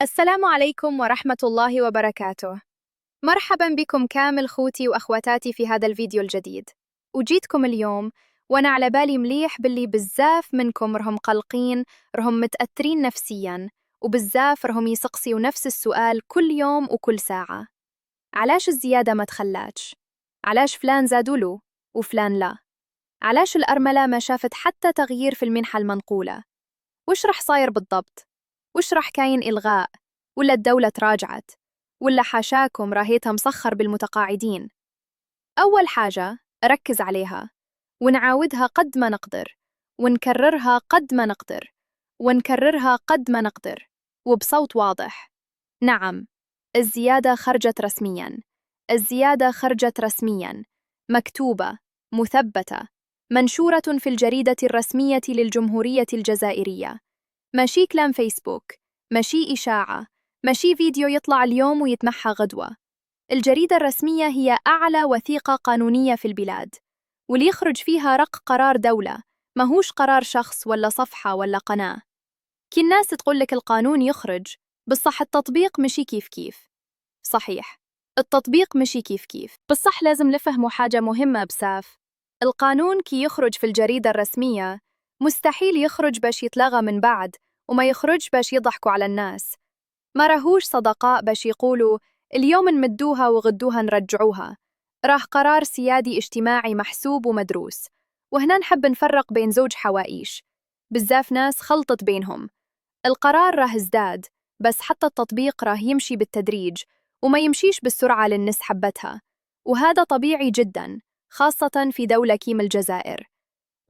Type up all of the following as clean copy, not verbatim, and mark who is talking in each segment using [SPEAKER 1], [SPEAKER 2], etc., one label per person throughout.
[SPEAKER 1] السلام عليكم ورحمة الله وبركاته. مرحبا بكم كامل خوتي وأخواتاتي في هذا الفيديو الجديد. وجيتكم اليوم وأنا على بالي مليح باللي بزاف منكم رهم قلقين، رهم متأثرين نفسياً، وبزاف رهم يسقسيوا نفس السؤال كل يوم وكل ساعة. علاش الزيادة ما تخلاتش؟ علاش فلان زادوله وفلان لا؟ علاش الأرملة ما شافت حتى تغيير في المنحة المنقولة؟ وش رح صاير بالضبط؟ وش رح كاين إلغاء؟ ولا الدولة تراجعت؟ ولا حاشاكم راهيتها مسخر بالمتقاعدين؟ أول حاجة أركز عليها ونعاودها قد ما نقدر، ونكررها قد ما نقدر، ونكررها قد ما نقدر، وبصوت واضح. نعم، الزيادة خرجت رسمياً. الزيادة خرجت رسمياً، مكتوبة، مثبتة، منشورة في الجريدة الرسمية للجمهورية الجزائرية. ماشي كلام فيسبوك، ماشي إشاعة، ماشي فيديو يطلع اليوم ويتمحى غدوة. الجريدة الرسمية هي أعلى وثيقة قانونية في البلاد، واللي يخرج فيها رق قرار دولة، ماهوش قرار شخص ولا صفحة ولا قناة. كي الناس تقولك القانون يخرج، بصح التطبيق مشي كيف كيف. صحيح، التطبيق مشي كيف كيف، بصح لازم نفهموا حاجة مهمة بساف. القانون كي يخرج في الجريدة الرسمية مستحيل يخرج باش يتلغى من بعد، وما يخرج باش يضحكوا على الناس. ما راهوش صدقاء باش يقولوا اليوم نمدوها وغدوها نرجعوها. راه قرار سيادي اجتماعي محسوب ومدروس. وهنا نحب نفرق بين زوج حوائيش، بزاف ناس خلطت بينهم. القرار راه ازداد، بس حتى التطبيق راه يمشي بالتدريج، وما يمشيش بالسرعة اللي الناس حبتها. وهذا طبيعي جدا، خاصة في دولة كيم الجزائر.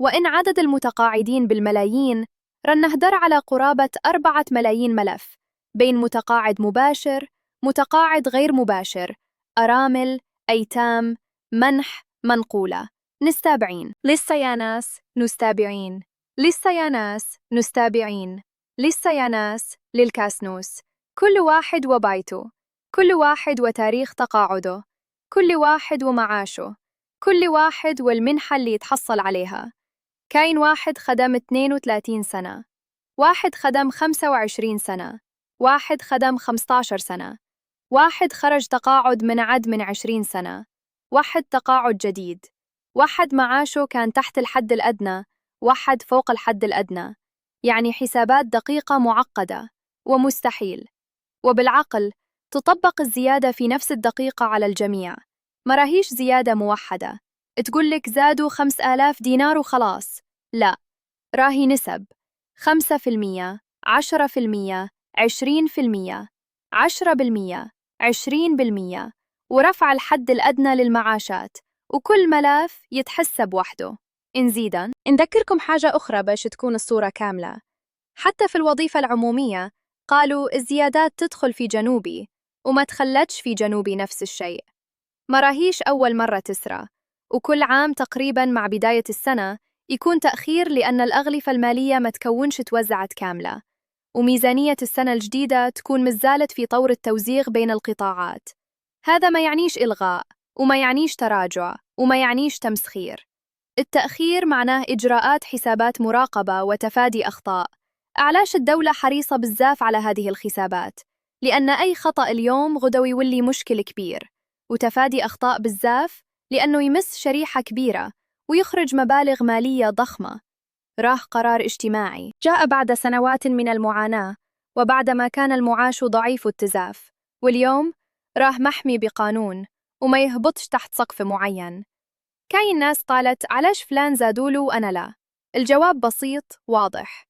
[SPEAKER 1] وإن عدد المتقاعدين بالملايين، رن نهدر على قرابة 4 ملايين ملف، بين متقاعد مباشر، متقاعد غير مباشر، أرامل، أيتام، منح، منقولة. نستابعين لسه يا ناس نستابعين، لسه يا ناس نستابعين، لسه يا ناس للكاسنوس. كل واحد وبيته، كل واحد وتاريخ تقاعده، كل واحد ومعاشه، كل واحد والمنحة اللي يتحصل عليها. كاين واحد خدم 32 سنة، واحد خدم 25 سنة، واحد خدم 15 سنة، واحد خرج تقاعد من 20 سنة، واحد تقاعد جديد، واحد معاشه كان تحت الحد الأدنى، واحد فوق الحد الأدنى. يعني حسابات دقيقة معقدة ومستحيل. وبالعقل تطبق الزيادة في نفس الدقيقة على الجميع، ما راهيش زيادة موحدة تقولك زادوا 5000 دينار وخلاص. لا، راهي نسب: 5%، 10%، 20%، 10%، 20%، ورفع الحد الأدنى للمعاشات، وكل ملف يتحسب وحده. نزيداً نذكركم حاجة أخرى باش تكون الصورة كاملة. حتى في الوظيفة العمومية قالوا الزيادات تدخل في جنوبي، وما تخلتش في جنوبي نفس الشيء. ما راهيش أول مرة تسرى، وكل عام تقريباً مع بداية السنة يكون تأخير لأن الأغلفة المالية ما تكونش توزعت كاملة، وميزانية السنة الجديدة تكون مازالت في طور التوزيع بين القطاعات. هذا ما يعنيش إلغاء، وما يعنيش تراجع، وما يعنيش تمسخير. التأخير معناه إجراءات حسابات مراقبة وتفادي أخطاء. علاش الدولة حريصة بزاف على هذه الحسابات؟ لأن أي خطأ اليوم غدو يولي مشكل كبير. وتفادي أخطاء بزاف لأنه يمس شريحة كبيرة ويخرج مبالغ مالية ضخمة. راه قرار اجتماعي جاء بعد سنوات من المعاناة، وبعدما كان المعاش ضعيف التزاف، واليوم راه محمي بقانون وما يهبطش تحت سقف معين. كاين ناس قالت علاش فلان زادوله وأنا لا؟ الجواب بسيط واضح.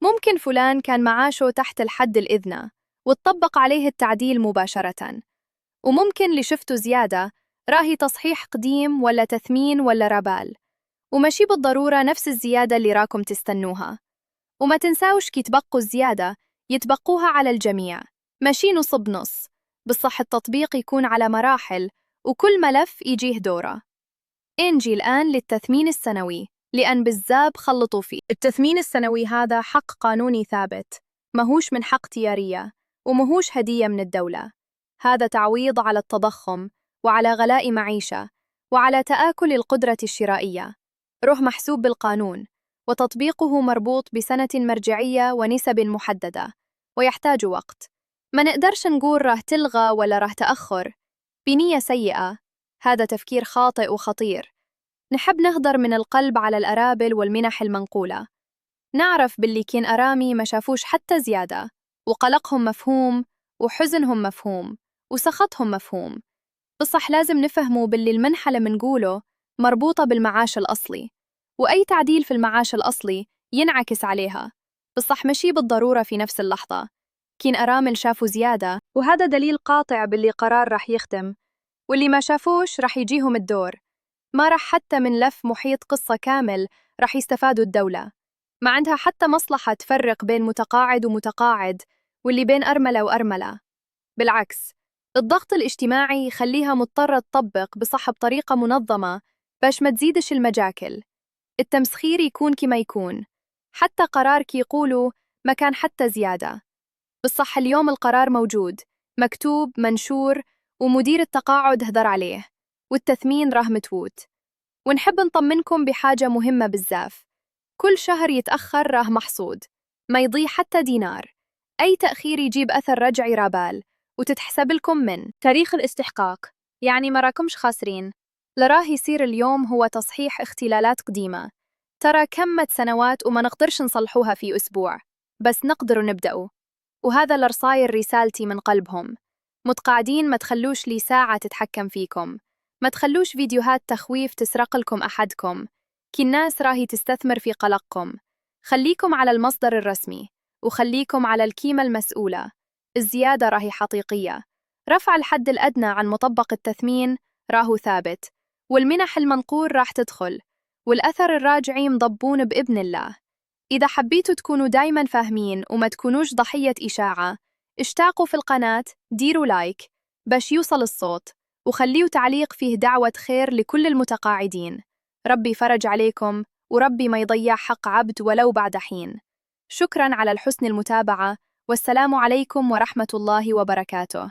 [SPEAKER 1] ممكن فلان كان معاشه تحت الحد الإذنى واتطبق عليه التعديل مباشرة، وممكن اللي شفته زيادة راهي تصحيح قديم ولا تثمين ولا ربال، وماشي بالضرورة نفس الزيادة اللي راكم تستنوها. وما تنساوش كي تبقوا الزيادة يتبقوها على الجميع، ماشي نص بنص، بالصح التطبيق يكون على مراحل وكل ملف يجيه دوره. نجي الآن للتثمين السنوي، لأن بالزاب خلطوا فيه. التثمين السنوي هذا حق قانوني ثابت، ماهوش من حق تيارية، وماهوش هدية من الدولة. هذا تعويض على التضخم، وعلى غلاء معيشة، وعلى تآكل القدرة الشرائية. روح محسوب بالقانون، وتطبيقه مربوط بسنة مرجعية ونسب محددة، ويحتاج وقت. ما نقدرش نقول راه تلغى ولا راه تأخر بنية سيئة. هذا تفكير خاطئ وخطير. نحب نهدر من القلب على الأرابل والمنح المنقولة. نعرف باللي كين أرامي ما شافوش حتى زيادة، وقلقهم مفهوم، وحزنهم مفهوم، وسخطهم مفهوم. بصح لازم نفهموا باللي المنحة اللي منقوله مربوطة بالمعاش الأصلي، وأي تعديل في المعاش الأصلي ينعكس عليها. بصح مشي بالضرورة في نفس اللحظة. كين أرامل شافوا زيادة، وهذا دليل قاطع باللي قرار رح يختم، واللي ما شافوش رح يجيهم الدور. ما رح حتى من لف محيط قصة كامل رح يستفادوا الدولة. ما عندها حتى مصلحة تفرق بين متقاعد ومتقاعد، واللي بين أرملة وأرملة. بالعكس، الضغط الاجتماعي يخليها مضطرة تطبق بصح بطريقة منظمة باش ما تزيدش المجاكل. التمسخير يكون كما يكون، حتى قرار كي يقولوا ما كان حتى زيادة. بالصح اليوم القرار موجود، مكتوب منشور، ومدير التقاعد هدر عليه، والتثمين راه متوت. ونحب نطمنكم بحاجة مهمة بزاف: كل شهر يتأخر راه محصود، ما يضيع حتى دينار. أي تأخير يجيب أثر رجعي رابال، وتتحسب لكم من تاريخ الاستحقاق. يعني ما راكمش خاسرين. لراه يصير اليوم هو تصحيح اختلالات قديمة ترى كمت سنوات وما نقدرش نصلحوها في أسبوع، بس نقدر نبدأوا. وهذا لرصاير رسالتي من قلبهم: متقاعدين ما تخلوش لي ساعة تتحكم فيكم، ما تخلوش فيديوهات تخويف تسرق لكم أحدكم، كي الناس راهي تستثمر في قلقكم. خليكم على المصدر الرسمي، وخليكم على الكيمة المسؤولة. الزيادة راهي حقيقية. رفع الحد الأدنى عن مطبق التثمين راهو ثابت، والمنح المنقور راح تدخل، والأثر الراجعي مضبون بإذن الله. إذا حبيتوا تكونوا دايما فاهمين وما تكونوش ضحية إشاعة، اشتاقوا في القناة، ديروا لايك باش يوصل الصوت، وخليوا تعليق فيه دعوة خير لكل المتقاعدين. ربي فرج عليكم، وربي ما يضيع حق عبد ولو بعد حين. شكرا على الحسن المتابعة، والسلام عليكم ورحمة الله وبركاته.